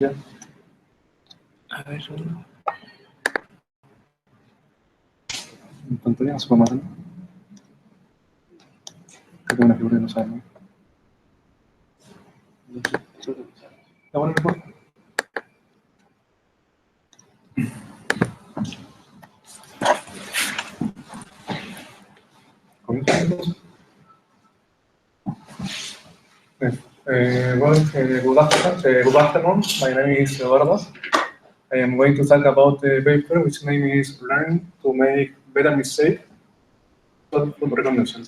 Ya. A ver. En pantalla no se puede más, ¿no? Creo que una figura que no sabe, ¿no? ¿Está bueno el reporte? Good afternoon. My name is Eduardo. I am going to talk about the paper which name is Learning to Make Better Mistakes from Recognition.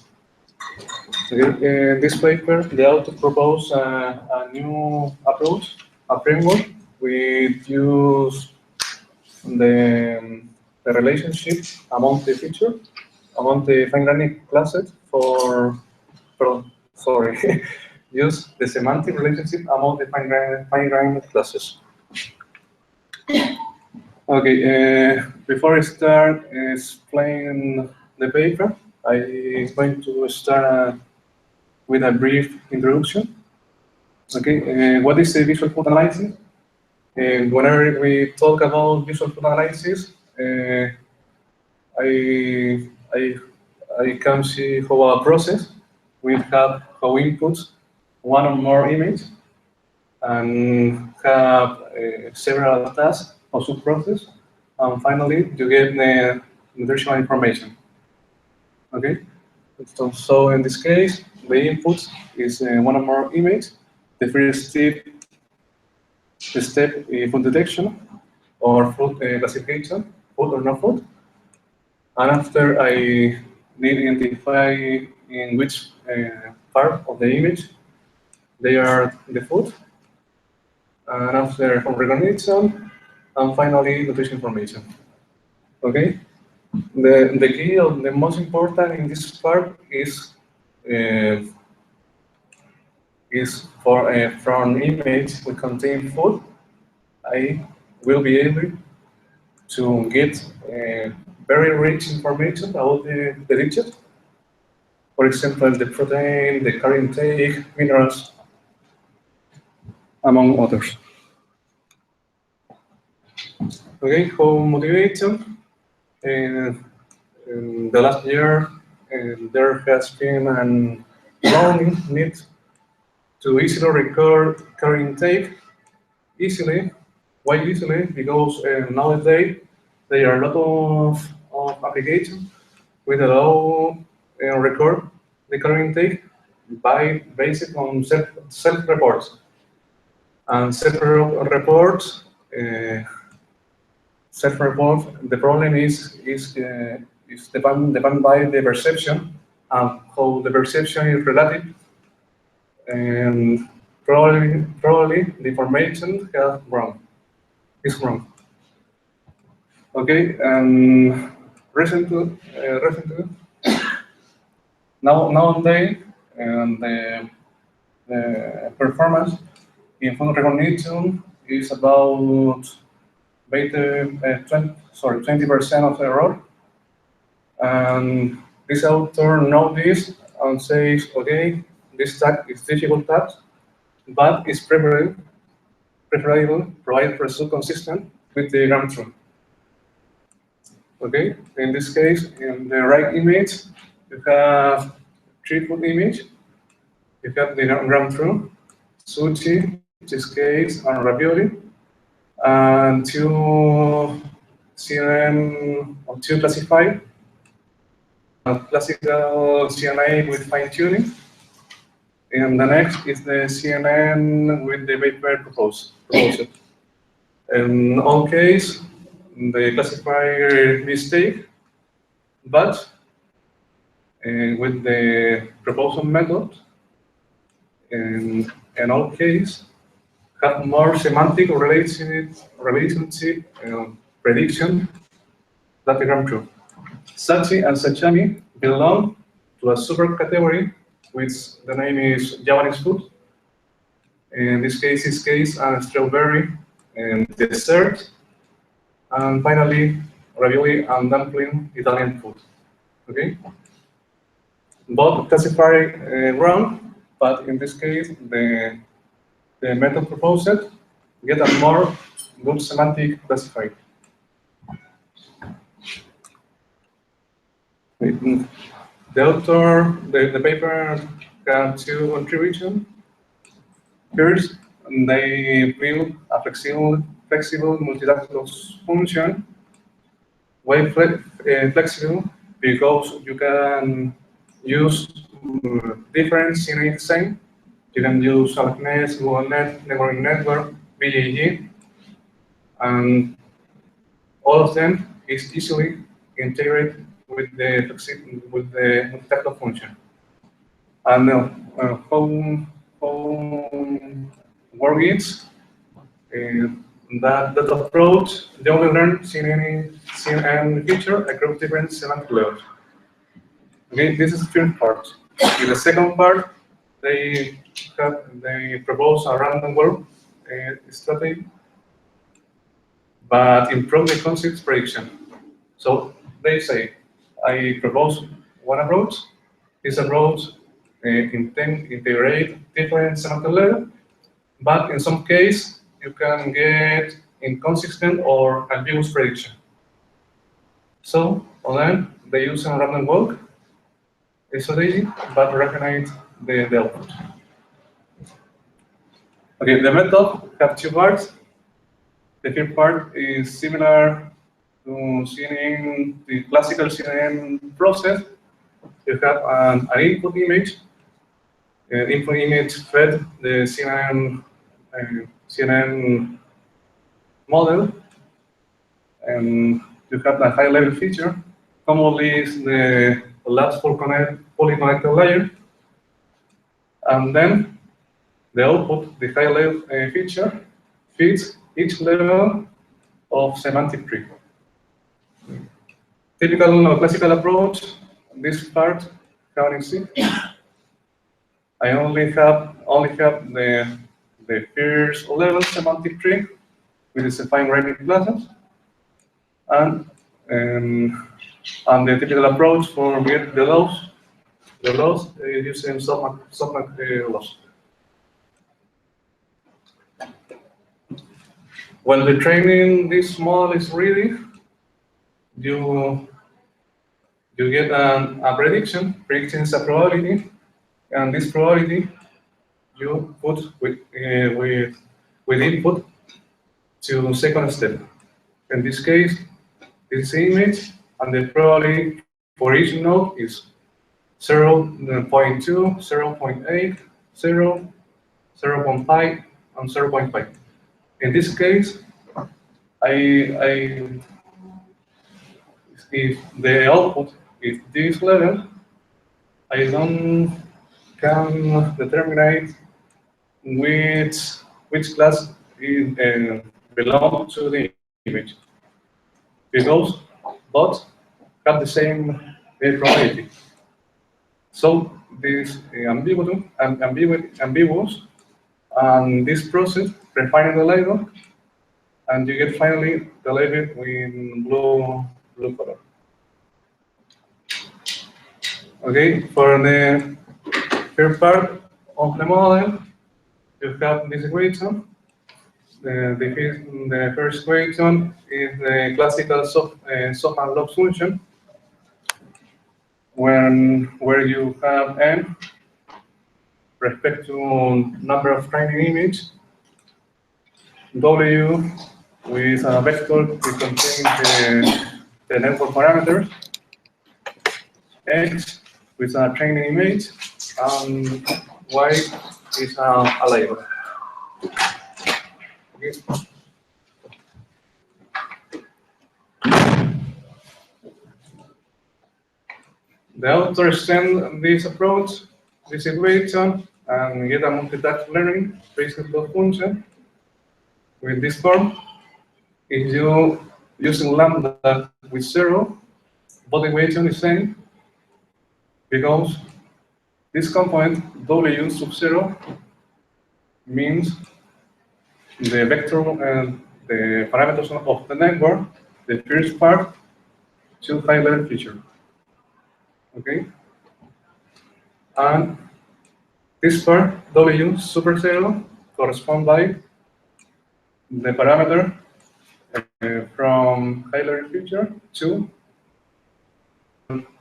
Okay, in this paper, the author proposed a new approach, a framework. We use the relationship among the features, among the fine-grained classes use the semantic relationship among the fine-grained classes. Okay, before I start explaining the paper, I'm going to start with a brief introduction. Okay, what is the visual food analysis? Whenever we talk about visual food analysis, I can see how a process will have how inputs one or more images and have several tasks or sub-process, and finally you get the nutritional information. Okay, so in this case, the input is one or more images. The first step is food detection or food classification, food or no food. And after I need to identify in which part of the image they are the food. And after from recognition, and finally nutrition information. Okay? The key or the most important in this part is for from image we contain food, I will be able to get very rich information about the digit. For example, the protein, the carb intake, minerals, among others. Okay, for motivation, in the last year, there has been an growing need to easily record carb intake easily. Why easily? Because nowadays there are a lot of applications which allow record the carb intake based on self-reports. And self-reports, the problem is depend by the perception and how the perception is relative, and probably the information is wrong. Okay, and recently, nowadays, the performance in phone recognition is about 20% of the error. And this author knows this and says, okay, this task is difficult task, but it's preferable provide result consistent with the gram truth. Okay, in this case, in the right image, you have 3 food image. You have the gram truth, sushi, cheesecake, and ravioli, and 2 CNN or 2 classified, classical CNN with fine tuning. And the next is the CNN with the paper proposed. In all case, the classifier mistake, but with the proposal method, in all case, have more semantic relationship prediction than the gram truth. Sachi and sashimi belong to a supercategory which the name is Japanese food. In this case, it's cake and strawberry and dessert. And finally, ravioli and dumpling, Italian food. Okay? Both classify wrong, but in this case, the method proposed get a more good semantic classifier. The author, the paper got two contributions. First, they build a flexible multitask function. Why flexible? Because you can use different CNN design. You can use ArcNet, GoogleNet, Networking Network, BGG, and all of them is easily integrated with the multitask function. And how work is that approach, they only learn CNN feature across different semantic layers. Okay, this is the first part. In the second part, they propose a random walk strategy, but improve the concept prediction. So they say, I propose one approach. This approach integrate different semantic layers, but in some case, you can get inconsistent or ambiguous prediction. So, then they use a random walk strategy, but recognize the output. Okay, the method has two parts. The first part is similar to CNN, the classical CNN process. You have an input image. Input image fed the CNN model, and you have a high-level feature. Commonly, is the last fully connected layer, and then the output, the high-level feature, fits each level of semantic tree. Typical or classical approach, this part, how you see, I only have the first level semantic tree with its defined rating classes, and the typical approach for get the loss using softmax loss. When the training this model is ready, you get a prediction. Prediction is a probability, and this probability you put with input to second step. In this case, this image, and the probability for each node is 0.2, 0.8, 0, 0.5, and 0.5. In this case, if the output is this level, I don't can determine which class belongs to the image, because both have the same probability. So this ambiguous, and this process refining the label, and you get finally the label with blue color. Okay, for the first part of the model, you have this equation. The first equation is the classical soft and log function, where you have n respect to number of training image, w with a vector to contain the network parameters, x with a training image, and y is a label. Okay. The author send this approach, this equation, and get a multitask learning principal function with this form. If you using lambda with 0, but the equation is same, because this component w sub 0 means the vector and the parameters of the network, the first part, to high-level feature. Okay, and this part w super 0 correspond by the parameter from high-level feature to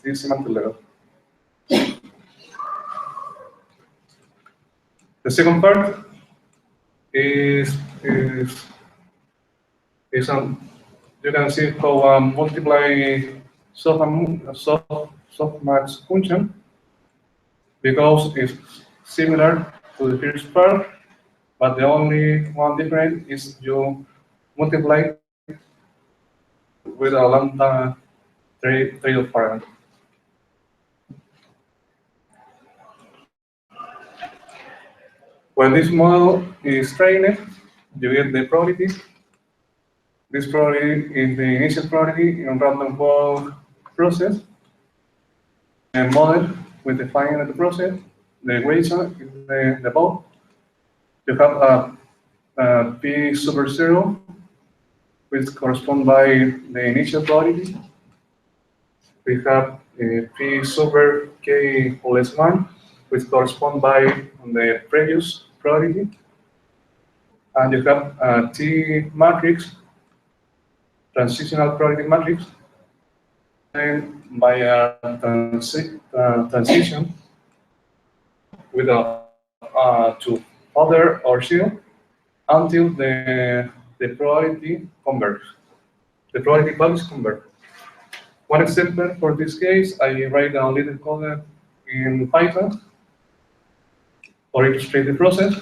this semantic level. The second part is you can see how multiply softmax function, because it's similar to the first part, but the only one difference is you multiply with a lambda trade-off parameter. When this model is trained, you get the probability. This probability is the initial probability in random walk process. A model with defining the process, the equation is the above. You have a p super 0, which corresponds by the initial probability. We have a p super k less 1, which corresponds by the previous probability. And you have a T matrix, transitional probability matrix, and by a transition with to other or zero until the probability converges. The probability values converge. One example for this case, I write a little code in Python for illustrate the process.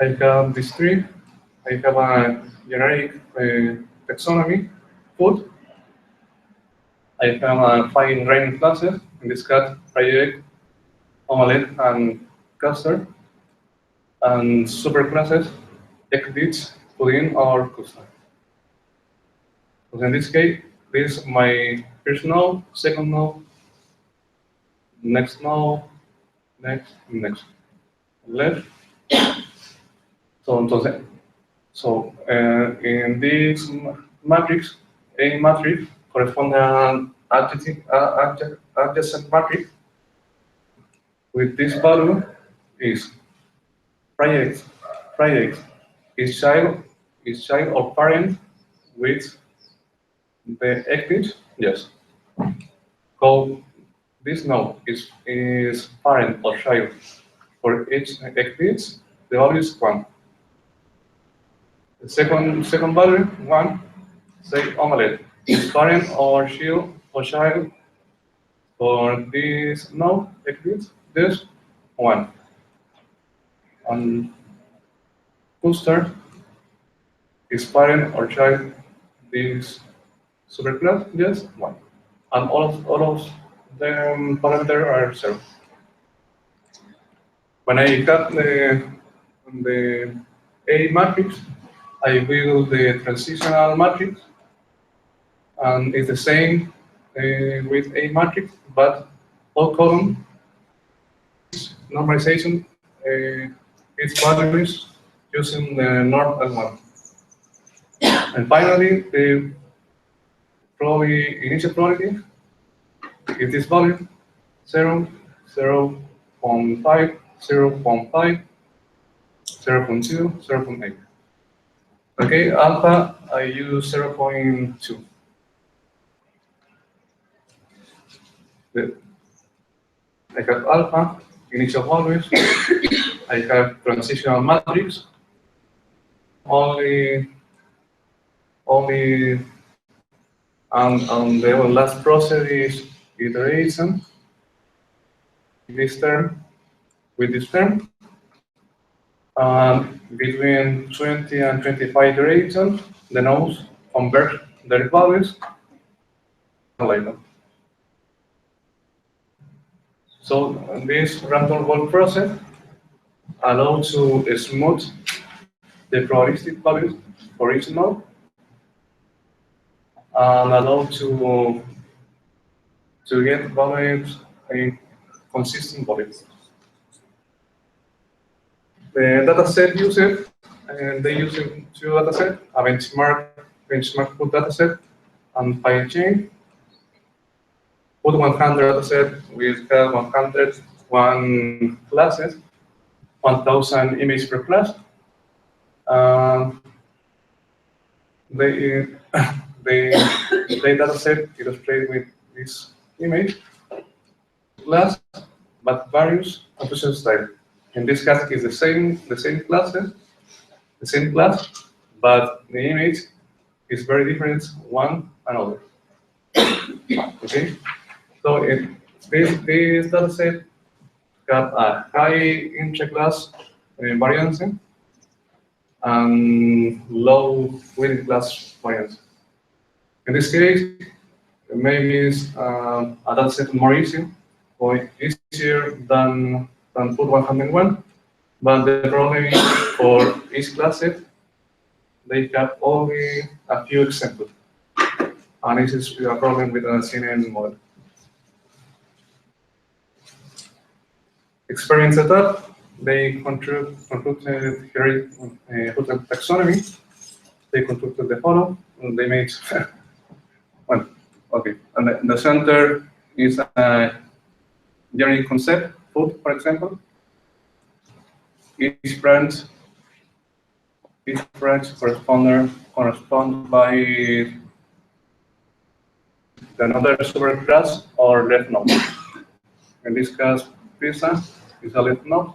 I have this tree. I have a generic taxonomy, food. I have a fine grained classes, in this case, fried egg, omelette, and custard, and super classes, egg bits, pudding, or custard. So in this case, this is my first node, second node, next node, next, left. So in this matrix, A matrix corresponds to an adjacent matrix with this value is project is child or parent with the exit. Yes. So this node is parent or child for each exit. The value is 1. The second value 1. Say omelette is parent or child for this node exit. This 1. And custard is parent or child this superclass, yes, 1. And all of them parameters are 0. When I have the A matrix, I build the transitional matrix, and it's the same with A matrix, but all column normalization its values using the norm L1. And finally, the initial probability is this value 0, 0, 0.5, 0.5, 0.2, 0.8. Okay, alpha, I use 0.2. I have alpha, initial values. I have transitional matrix. Only and the last process is iteration. This term with this term. Between 20 and 25 iterations, the nodes convert their values later. So this random walk process allows to smooth the probabilistic values for each node and allow to get values in consistent values. The dataset user, and they use two datasets, a benchmark food dataset, and PyChain. Food 100 dataset with 101 classes, 1,000 images per class. the the data set illustrated with this image class, but various computation style. In this case, it's the same class, but the image is very different one another. Okay, so this data set got a high intra-class variance and low within class variance. In this case, maybe it's a data set more easy or easier than put 101, but the problem is for each class set, they have only a few examples. And this is a problem with a CNN model. Experiment setup, they constructed hotel taxonomy. They constructed the follow, and they made well, okay. And the center is a generic concept, food, for example. Each branch correspond by another superclass or left node. In this case, pizza is a left node.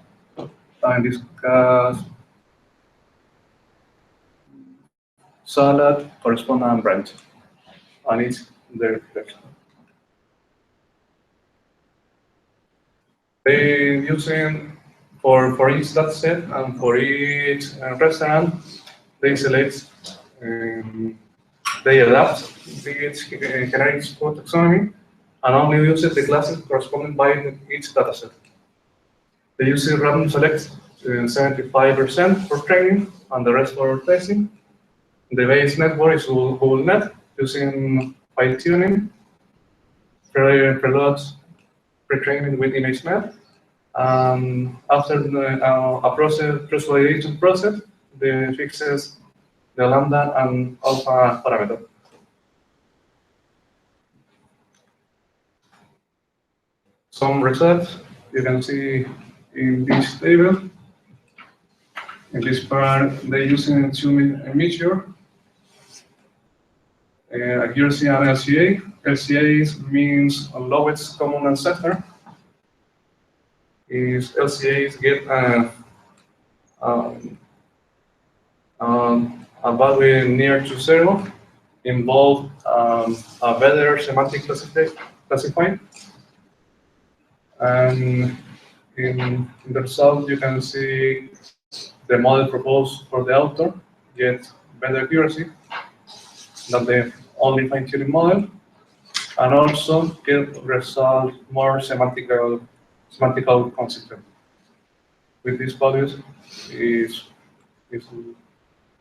And in this case, salad corresponds to a branch, and it's the reflection. They using for each data set and for each restaurant, they select, they adapt each generic food taxonomy and only use the classes corresponding by each data set. They use random select 75% for training and the rest for testing. The base network is Google Net using fine tuning, preloads, pre-training with ImageNet. After a validation process, they fixes the lambda and alpha parameter. Some results you can see in this table. In this part, they're using two measures, accuracy and LCA. LCA means lowest common ancestor. LCA get a value near to 0, involve a better semantic classifying. And in the result, you can see the model proposed for the author gets better accuracy than the only fine-tuning model, and also get result more semantical consistent. With these values is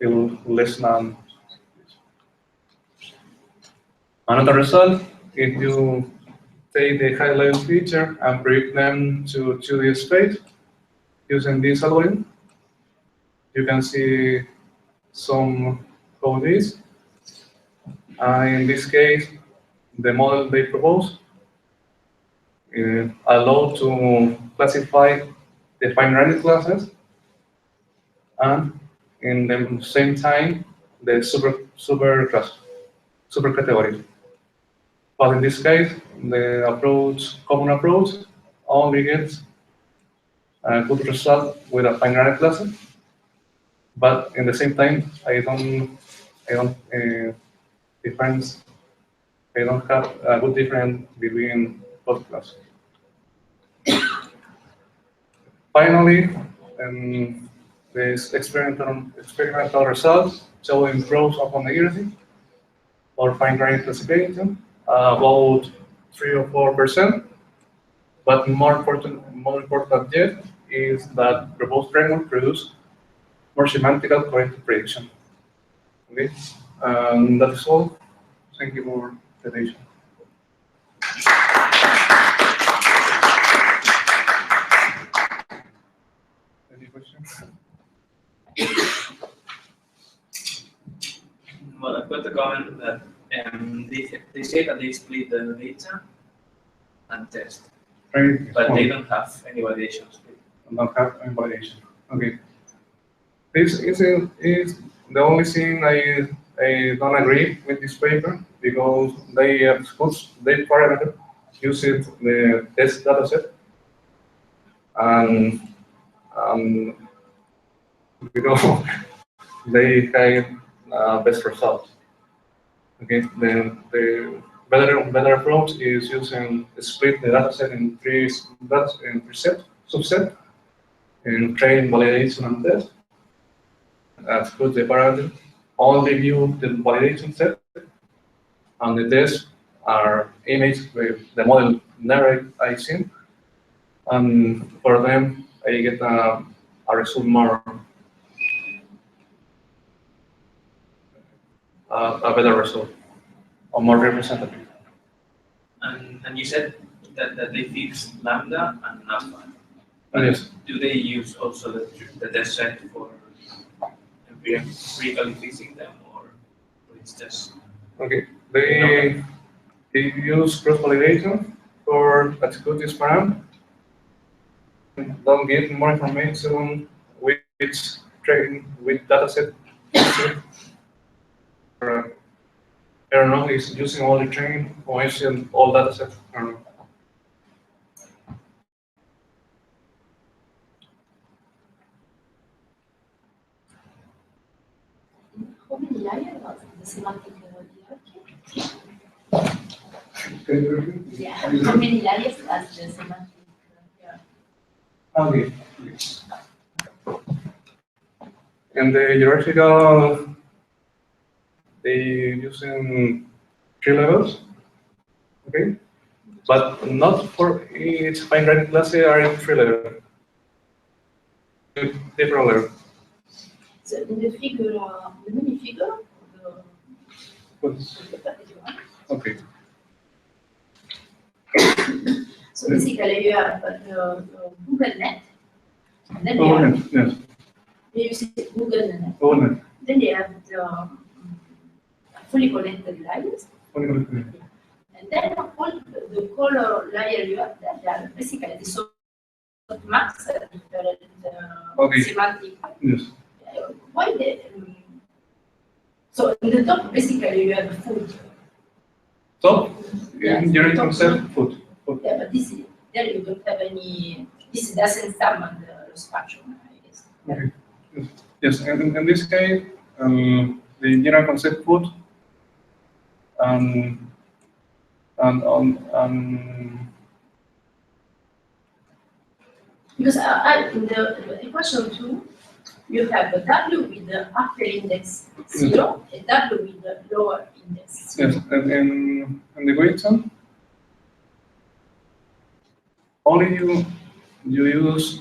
less than this. Another result, if you take the high-level feature and predict them to 2D space using this algorithm, you can see some code is. In this case, the model they propose allow to classify the fine random classes, and in the same time the super category. But in this case, the common approach only gets a good result with a fine random class. But in the same time, I don't have a good difference between both classes. Finally, this experimental results show improves upon accuracy or fine grained classification about 3 or 4%. But more important yet is that proposed framework produce more semantical correct prediction. Okay, that is all. Thank you for the attention. Any questions? Well, I've got to comment that they say that they split the data and test, but they don't have any validation split. Don't have any validation. Okay. This is the only thing I don't agree with this paper because they expose their parameter using the test dataset, and because they had best results. Okay, then the better approach is using split the dataset in three subset, and train, validation, and test. Exclude the parameter. Only view the validation set, and the tests are imaged with the model narrate I seen, and for them I get a result more a better result or more representative. And you said that they fix lambda and alpha. Yes. Do they use also the test set for empirically fixing them, or it's just? Okay. They use cross validation for execute this parameter. Don't give more information which train with dataset. I don't know, is using all the train or using all datasets. I don't know. How many layers was the semantic hierarchy? Can you repeat? Yeah. How many layers was the semantic hierarchy? Okay. And the hierarchical, they using 3 levels, okay? But not for each fine ranking class, they are in 3 levels. Different levels. So in the figure, the mini figure, Okay. so basically you have Google Net, and then Oh, you have, yes. you see Google Net. Oh, no. Then you have the fully connected layers, and then all the color layer you have there, they are basically the softmax, different Okay. semantic. Yes. Why the so in the top basically you have the food. So, Yes, in your top concept, food. Yeah, but this there you don't have any. This doesn't sum on the spectrum, I guess. Okay. Yes, and in this case, the general concept food and Because in the equation 2, you have a W with the upper index 0, a W with the lower index 0. yes, and in the equation, only you use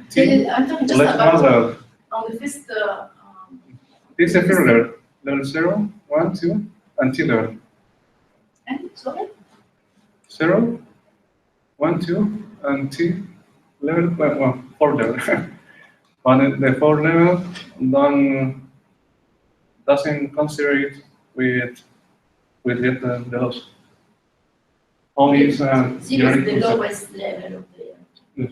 T I'm talking just left about level. on the first. This is the first level, level 0, 1, 2, and T level. And sorry? 0, 1, 2, and T level, well, 4 level. But the 4 level doesn't consider it with the loss. Only it's Zero is the concept. lowest level of the. Yes.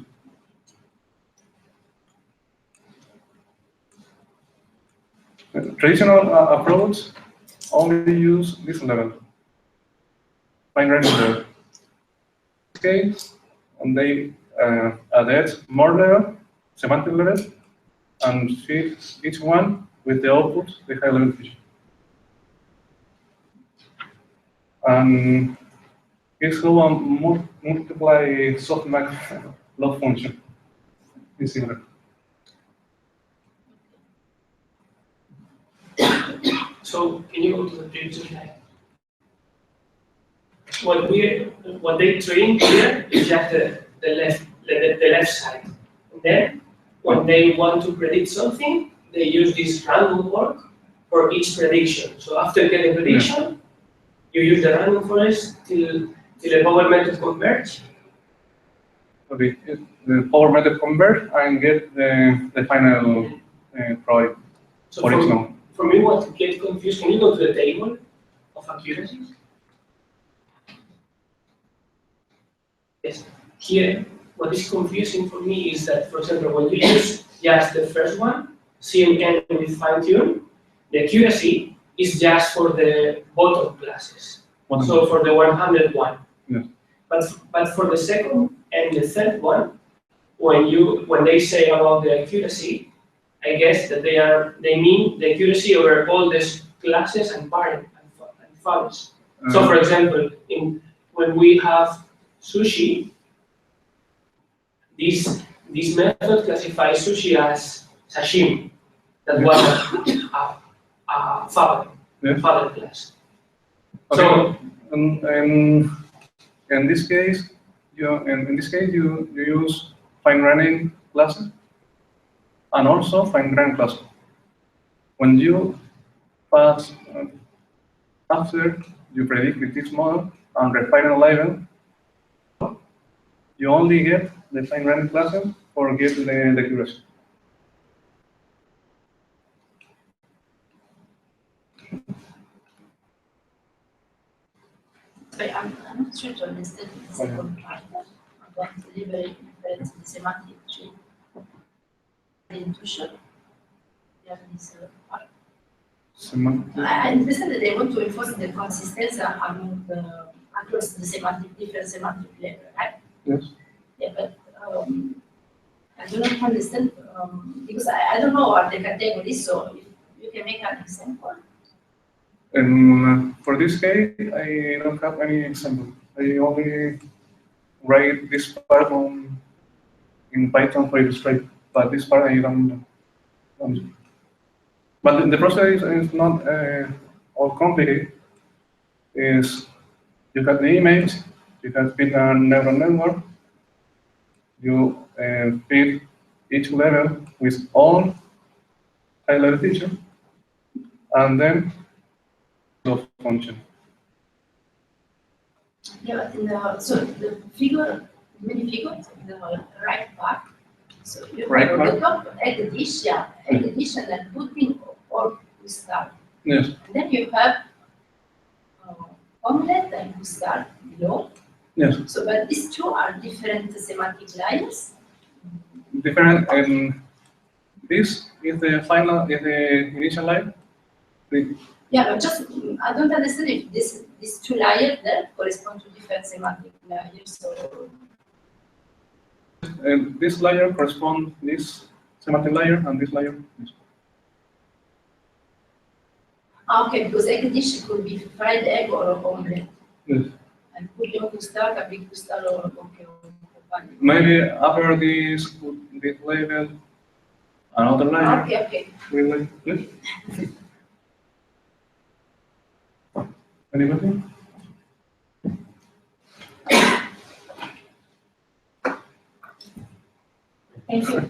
Traditional approach only use this level, fine ranking level. In this case, and they added more level, semantic level, and feed each one with the output, the high level feature. And it's how a multiply softmax log function is similar. So can you go to the previous slide? What they train here is just the left side. And then when they want to predict something, they use this random work for each prediction. So after getting prediction, you use the random forest till the power method converge. Okay, the power method convert and get the final product So for each node. for me, what gets confused, can you go to the table of accuracies? Yes. Here, what is confusing for me is that, for example, when you use just the first one, CNN with fine-tune, the accuracy is just for the bottom classes. Bottom So for the 101. Yes. But for the second and the third one, when they say about the accuracy, I guess that they mean the accuracy over all these classes and parent and fathers. So for example, when we have sushi, this method classifies sushi as sashimi. That was a father class. Okay. So in this case, you use fine running classes and also fine grained classes. When you pass after you predict with this model and refine a level, you only get the fine running classes or get the accuracy. I'm not sure to understand the second part. I'm going to deliver the semantic tree. Intuition. Yeah, this part. I understand that they want to enforce the consistency among across the different semantic level, right? Yes. Yeah, but I do not understand because I don't know what the categories. So if you can make an example. For this case, I don't have any example. I only write this part in Python for Illustrator, but this part I don't. But the process is not all complicated. Is you got the image, you can feed a neural network, you feed each level with all high-level feature, and then the function. Yeah, but so the many figures in the right part. So you Right have part? the top egg dish, egg dish, and then pudding or custard. Yes. And then you have omelette and custard below. Yes. So, but these two are different semantic layers. Different. This is the final, is the initial line. Yeah, but just I don't understand if these two layers there correspond to different semantic layers. So. This layer corresponds this semantic layer and this layer. This. Okay, because egg dish could be fried egg or omelette. Yes. And pudding custard can be custard or okay. Maybe after this level, another layer. Okay. Really? Yes. Anybody? Thank you.